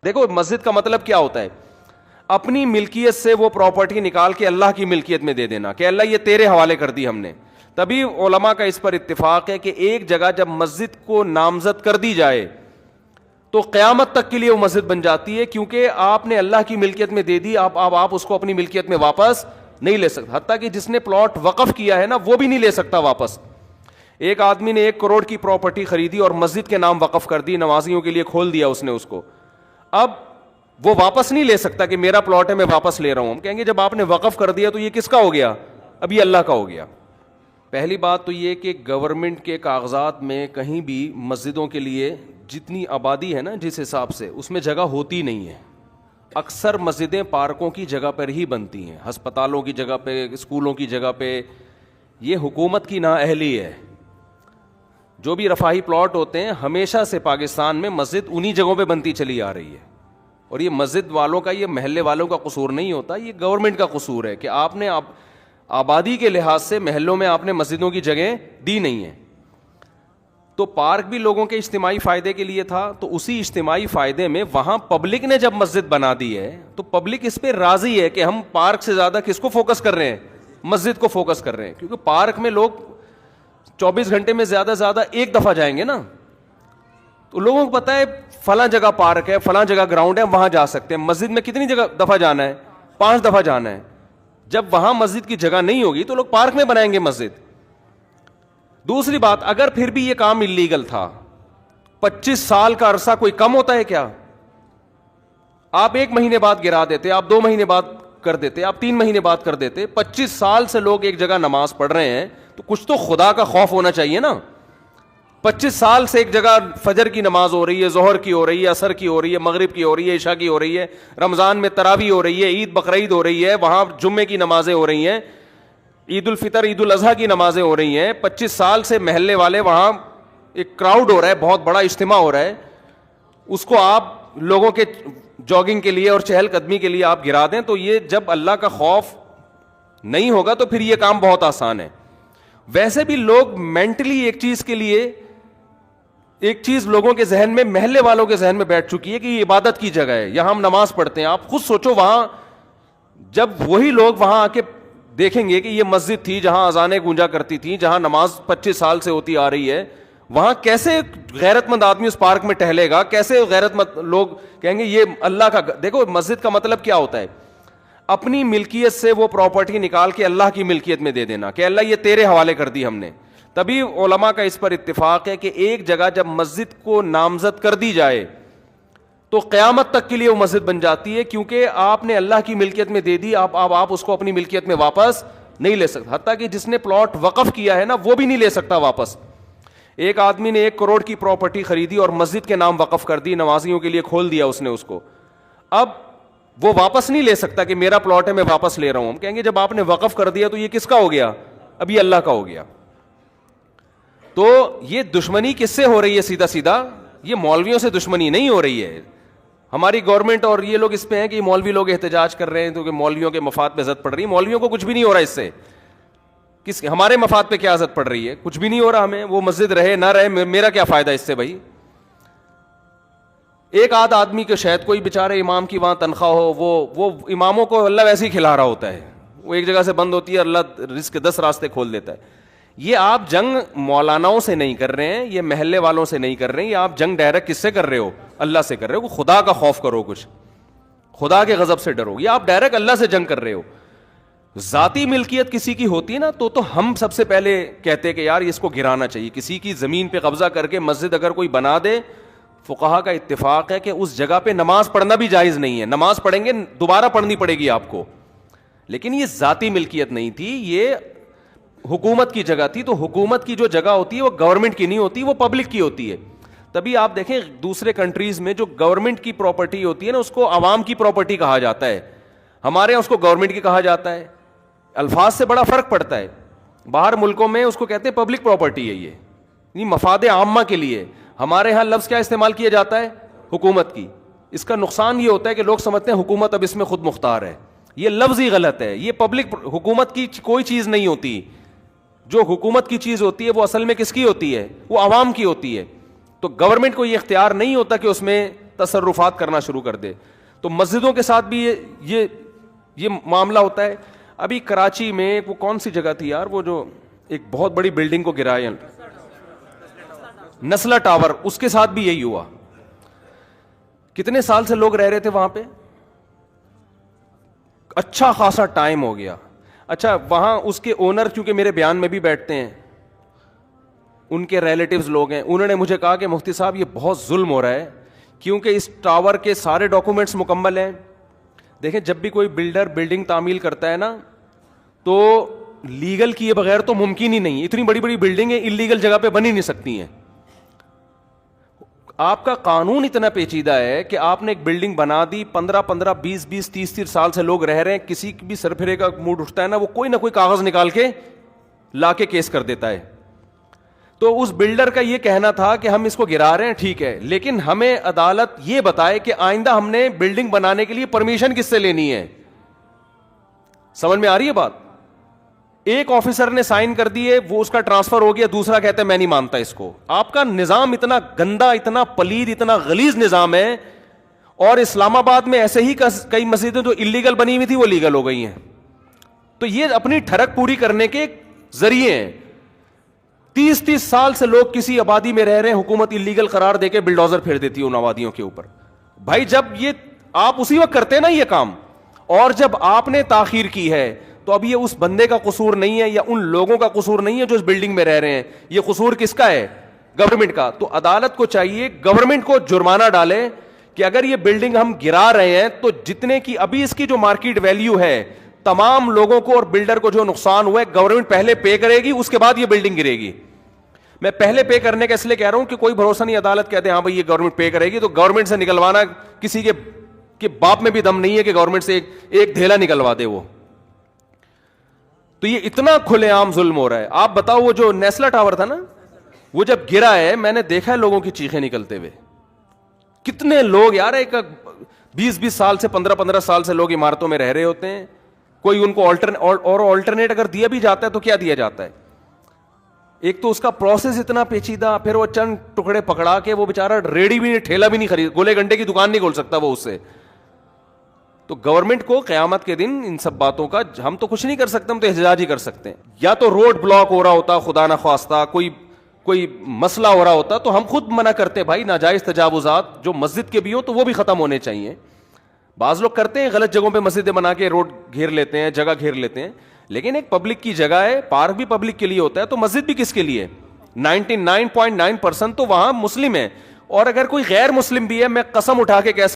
دیکھو مسجد کا مطلب کیا ہوتا ہے؟ اپنی ملکیت سے وہ پراپرٹی نکال کے اللہ کی ملکیت میں دے دینا کہ اللہ یہ تیرے حوالے کر دی ہم نے. تبھی علماء کا اس پر اتفاق ہے کہ ایک جگہ جب مسجد کو نامزد کر دی جائے تو قیامت تک کے لیے وہ مسجد بن جاتی ہے, کیونکہ آپ نے اللہ کی ملکیت میں دے دی. آپ اس کو اپنی ملکیت میں واپس نہیں لے سکتے. حتیٰ کہ جس نے پلاٹ وقف کیا ہے نا وہ بھی نہیں لے سکتا واپس. ایک آدمی نے 1 کروڑ کی پراپرٹی خریدی اور مسجد کے نام وقف کر دی, نمازیوں کے لیے کھول دیا اس نے اس کو. اب وہ واپس نہیں لے سکتا کہ میرا پلاٹ ہے میں واپس لے رہا ہوں. ہم کہیں گے جب آپ نے وقف کر دیا تو یہ کس کا ہو گیا؟ اب یہ اللہ کا ہو گیا. پہلی بات تو یہ کہ گورنمنٹ کے کاغذات میں کہیں بھی مسجدوں کے لیے جتنی آبادی ہے نا جس حساب سے اس میں جگہ ہوتی نہیں ہے. اکثر مسجدیں پارکوں کی جگہ پر ہی بنتی ہیں, ہسپتالوں کی جگہ پہ, اسکولوں کی جگہ پہ. یہ حکومت کی نااہلی ہے. جو بھی رفاہی پلاٹ ہوتے ہیں ہمیشہ سے پاکستان میں مسجد انہی جگہوں پہ بنتی چلی آ رہی ہے. اور یہ مسجد والوں کا, یہ محلے والوں کا قصور نہیں ہوتا, یہ گورنمنٹ کا قصور ہے کہ آپ نے آبادی کے لحاظ سے محلوں میں آپ نے مسجدوں کی جگہیں دی نہیں ہیں. تو پارک بھی لوگوں کے اجتماعی فائدے کے لیے تھا, تو اسی اجتماعی فائدے میں وہاں پبلک نے جب مسجد بنا دی ہے تو پبلک اس پہ راضی ہے کہ ہم پارک سے زیادہ کس کو فوکس کر رہے ہیں؟ مسجد کو فوکس کر رہے ہیں. کیونکہ پارک میں لوگ 24 گھنٹے میں زیادہ ایک دفعہ جائیں گے نا, تو لوگوں کو پتا ہے فلاں جگہ پارک ہے, فلاں جگہ گراؤنڈ ہے, وہاں جا سکتے ہیں. مسجد میں کتنی جگہ دفعہ جانا ہے؟ 5 دفعہ جانا ہے. جب وہاں مسجد کی جگہ نہیں ہوگی تو لوگ پارک میں بنائیں گے مسجد. دوسری بات, اگر پھر بھی یہ کام اللیگل تھا, 25 سال کا عرصہ کوئی کم ہوتا ہے کیا؟ آپ 1 مہینے بعد گرا دیتے, آپ 2 مہینے بعد کر دیتے, آپ 3 مہینے بعد کر دیتے. 25 سال سے لوگ ایک جگہ نماز پڑھ رہے ہیں تو کچھ تو خدا کا خوف ہونا چاہیے نا. 25 سال سے ایک جگہ فجر کی نماز ہو رہی ہے, ظہر کی ہو رہی ہے, عصر کی ہو رہی ہے, مغرب کی ہو رہی ہے, عشاء کی ہو رہی ہے, رمضان میں تراویح ہو رہی ہے, عید بقرعید ہو رہی ہے, وہاں جمعے کی نمازیں ہو رہی ہیں, عید الفطر عید الاضحیٰ کی نمازیں ہو رہی ہیں. 25 سال سے محلے والے وہاں ایک کراؤڈ ہو رہا ہے, بہت بڑا اجتماع ہو رہا ہے, اس کو آپ لوگوں کے جاگنگ کے لیے اور چہل قدمی کے لیے آپ گرا دیں. تو یہ جب اللہ کا خوف نہیں ہوگا تو پھر یہ کام بہت آسان ہے. ویسے بھی لوگ مینٹلی ایک چیز کے لیے, ایک چیز لوگوں کے ذہن میں, محلے والوں کے ذہن میں بیٹھ چکی ہے کہ یہ عبادت کی جگہ ہے, یہاں ہم نماز پڑھتے ہیں. آپ خود سوچو, وہاں جب وہی لوگ وہاں آ کے دیکھیں گے کہ یہ مسجد تھی جہاں اذانیں گونجا کرتی تھیں, جہاں نماز 25 سال سے ہوتی آ رہی ہے, وہاں کیسے غیرت مند آدمی اس پارک میں ٹہلے گا؟ کیسے غیرت مند لوگ کہیں گے یہ اللہ کا. دیکھو مسجد کا مطلب کیا ہوتا ہے؟ اپنی ملکیت سے وہ پراپرٹی نکال کے اللہ کی ملکیت میں دے دینا کہ اللہ یہ تیرے حوالے کر دی ہم نے. تبھی علماء کا اس پر اتفاق ہے کہ ایک جگہ جب مسجد کو نامزد کر دی جائے تو قیامت تک کے لیے وہ مسجد بن جاتی ہے, کیونکہ آپ نے اللہ کی ملکیت میں دے دی. آپ اس کو اپنی ملکیت میں واپس نہیں لے سکتے. حتیٰ کہ جس نے پلاٹ وقف کیا ہے نا وہ بھی نہیں لے سکتا واپس. ایک آدمی نے 1 کروڑ کی پراپرٹی خریدی اور مسجد کے نام وقف کر دی, نمازیوں کے لیے کھول دیا اس نے اس کو. اب وہ واپس نہیں لے سکتا کہ میرا پلاٹ ہے میں واپس لے رہا ہوں. ہم کہیں گے جب آپ نے وقف کر دیا تو یہ کس کا ہو گیا؟ اب یہ اللہ کا ہو گیا. تو یہ دشمنی کس سے ہو رہی ہے؟ سیدھا سیدھا یہ مولویوں سے دشمنی نہیں ہو رہی ہے. ہماری گورنمنٹ اور یہ لوگ اس پہ ہیں کہ مولوی لوگ احتجاج کر رہے ہیں تو کہ مولویوں کے مفاد پہ زد پڑ رہی ہے. مولویوں کو کچھ بھی نہیں ہو رہا اس سے. ہمارے مفاد پہ کیا زد پڑ رہی ہے؟ کچھ بھی نہیں ہو رہا ہمیں. وہ مسجد رہے نہ رہے, میرا کیا فائدہ اس سے بھائی؟ ایک آدھ آدمی کے شاید کوئی بیچارے امام کی وہاں تنخواہ ہو, وہ اماموں کو اللہ ویسے ہی کھلا رہا ہوتا ہے. وہ ایک جگہ سے بند ہوتی ہے, اللہ رزق کے 10 راستے کھول دیتا ہے. یہ آپ جنگ مولاناؤں سے نہیں کر رہے ہیں, یہ محلے والوں سے نہیں کر رہے ہیں, یہ آپ جنگ ڈائریکٹ کس سے کر رہے ہو؟ اللہ سے کر رہے ہو. خدا کا خوف کرو, کچھ خدا کے غضب سے ڈرو. یہ آپ ڈائریکٹ اللہ سے جنگ کر رہے ہو. ذاتی ملکیت کسی کی ہوتی نا تو ہم سب سے پہلے کہتے کہ یار اس کو گرانا چاہیے. کسی کی زمین پہ قبضہ کر کے مسجد اگر کوئی بنا دے, فقہا کا اتفاق ہے کہ اس جگہ پہ نماز پڑھنا بھی جائز نہیں ہے. نماز پڑھیں گے دوبارہ پڑھنی پڑے گی آپ کو, لیکن یہ ذاتی ملکیت نہیں تھی, یہ حکومت کی جگہ تھی. تو حکومت کی جو جگہ ہوتی ہے وہ گورنمنٹ کی نہیں ہوتی, وہ پبلک کی ہوتی ہے. تبھی آپ دیکھیں دوسرے کنٹریز میں جو گورنمنٹ کی پراپرٹی ہوتی ہے نا اس کو عوام کی پراپرٹی کہا جاتا ہے. ہمارے یہاں اس کو گورنمنٹ کی کہا جاتا ہے. الفاظ سے بڑا فرق پڑتا ہے. باہر ملکوں میں اس کو کہتے ہیں پبلک پراپرٹی ہے, یہ مفاد عامہ کے لیے. ہمارے ہاں لفظ کیا استعمال کیا جاتا ہے؟ حکومت کی. اس کا نقصان یہ ہوتا ہے کہ لوگ سمجھتے ہیں حکومت اب اس میں خود مختار ہے. یہ لفظ ہی غلط ہے. یہ پبلک حکومت کی کوئی چیز نہیں ہوتی. جو حکومت کی چیز ہوتی ہے وہ اصل میں کس کی ہوتی ہے؟ وہ عوام کی ہوتی ہے. تو گورنمنٹ کو یہ اختیار نہیں ہوتا کہ اس میں تصرفات کرنا شروع کر دے. تو مسجدوں کے ساتھ بھی یہ معاملہ ہوتا ہے. ابھی کراچی میں وہ کون سی جگہ تھی یار, وہ جو ایک بہت بڑی بلڈنگ کو گرایا, نسلہ ٹاور, اس کے ساتھ بھی یہی ہوا. کتنے سال سے لوگ رہ رہے تھے وہاں پہ, اچھا خاصا ٹائم ہو گیا. اچھا وہاں اس کے اونر چونکہ میرے بیان میں بھی بیٹھتے ہیں, ان کے ریلیٹیوز لوگ ہیں, انہوں نے مجھے کہا کہ مفتی صاحب یہ بہت ظلم ہو رہا ہے کیونکہ اس ٹاور کے سارے ڈاکومنٹس مکمل ہیں. دیکھیں جب بھی کوئی بلڈر بلڈنگ تعمیل کرتا ہے نا تو لیگل کیے بغیر تو ممکن ہی نہیں. اتنی بڑی بڑی بلڈنگیں انلیگل جگہ پہ بن ہی نہیں سکتی ہیں. آپ کا قانون اتنا پیچیدہ ہے کہ آپ نے ایک بلڈنگ بنا دی, 15 20 30 سال سے لوگ رہ رہے ہیں, کسی بھی سرپھرے کا موڈ اٹھتا ہے نا, وہ کوئی نہ کوئی کاغذ نکال کے لا کے کیس کر دیتا ہے. تو اس بلڈر کا یہ کہنا تھا کہ ہم اس کو گرا رہے ہیں ٹھیک ہے, لیکن ہمیں عدالت یہ بتائے کہ آئندہ ہم نے بلڈنگ بنانے کے لیے پرمیشن کس سے لینی ہے. سمجھ میں آ رہی ہے بات؟ ایک آفیسر نے سائن کر دیے, وہ اس کا ٹرانسفر ہو گیا, دوسرا کہتا ہے میں نہیں مانتا اس کو. آپ کا نظام اتنا گندا, اتنا پلید, اتنا غلیظ نظام ہے. اور اسلام آباد میں ایسے ہی کئی مسجدیں جو انلیگل بنی ہوئی تھی وہ لیگل ہو گئی ہیں. تو یہ اپنی ٹھڑک پوری کرنے کے ذریعے ہیں. 30 سال سے لوگ کسی آبادی میں رہ رہے ہیں, حکومت انلیگل قرار دے کے بلڈوزر پھیر دیتی ہے ان آبادیوں کے اوپر. بھائی جب یہ آپ اسی وقت کرتے ہیں نا یہ کام, اور جب آپ نے تاخیر کی ہے تو اب یہ اس بندے کا قصور نہیں ہے یا ان لوگوں کا قصور نہیں ہے جو اس بلڈنگ میں رہ رہے ہیں, یہ قصور کس کا ہے؟ گورنمنٹ کا. تو عدالت کو چاہیے گورنمنٹ کو جرمانہ ڈالے کہ اگر یہ بلڈنگ ہم گرا رہے ہیں تو جتنے کی ابھی اس کی جو مارکیٹ ویلیو ہے, تمام لوگوں کو اور بلڈر کو جو نقصان ہوا ہے گورنمنٹ پہلے پے کرے گی, اس کے بعد یہ بلڈنگ گرے گی. میں پہلے پے کرنے کا اس لیے کہہ رہا ہوں کہ کوئی بھروسہ نہیں, عدالت کہتے ہیں ہاں بھائی یہ گورنمنٹ پے کرے گی, تو گورنمنٹ سے نکلوانا کسی کے باپ میں بھی دم نہیں ہے کہ گورنمنٹ سے ایک دھیلا نکلوا دے وہ. تو یہ اتنا کھلے عام ظلم ہو رہا ہے. آپ بتاؤ وہ جو نیسلا ٹاور تھا نا, وہ جب گرا ہے میں نے دیکھا ہے لوگوں کی چیخیں نکلتے ہوئے. کتنے لوگ یار, ایک 20 سال سے 15 سال سے لوگ عمارتوں میں رہ رہے ہوتے ہیں. کوئی ان کو آلٹرنیٹ اگر دیا بھی جاتا ہے تو کیا دیا جاتا ہے؟ ایک تو اس کا پروسیس اتنا پیچیدہ, پھر وہ چند ٹکڑے پکڑا کے وہ بیچارہ ریڑی بھی نہیں, ٹھیلا بھی نہیں خرید, گولے گنڈے کی دکان نہیں کھول سکتا وہ اس سے. تو گورنمنٹ کو قیامت کے دن ان سب باتوں کا, ہم تو کچھ نہیں کر سکتے, ہم تو احتجاج ہی کر سکتے ہیں. یا تو روڈ بلاک ہو رہا ہوتا خدا نہ خواستہ, کوئی مسئلہ ہو رہا ہوتا تو ہم خود منع کرتے, بھائی ناجائز تجاوزات جو مسجد کے بھی ہو تو وہ بھی ختم ہونے چاہیے. بعض لوگ کرتے ہیں غلط جگہوں پہ مسجدیں بنا کے روڈ گھیر لیتے ہیں, جگہ گھیر لیتے ہیں, لیکن ایک پبلک کی جگہ ہے, پارک بھی پبلک کے لیے ہوتا ہے, تو مسجد بھی کس کے لیے؟ 99.9% تو وہاں مسلم ہے, اور اگر کوئی غیر مسلم بھی ہے, میں قسم اٹھا کے کہہ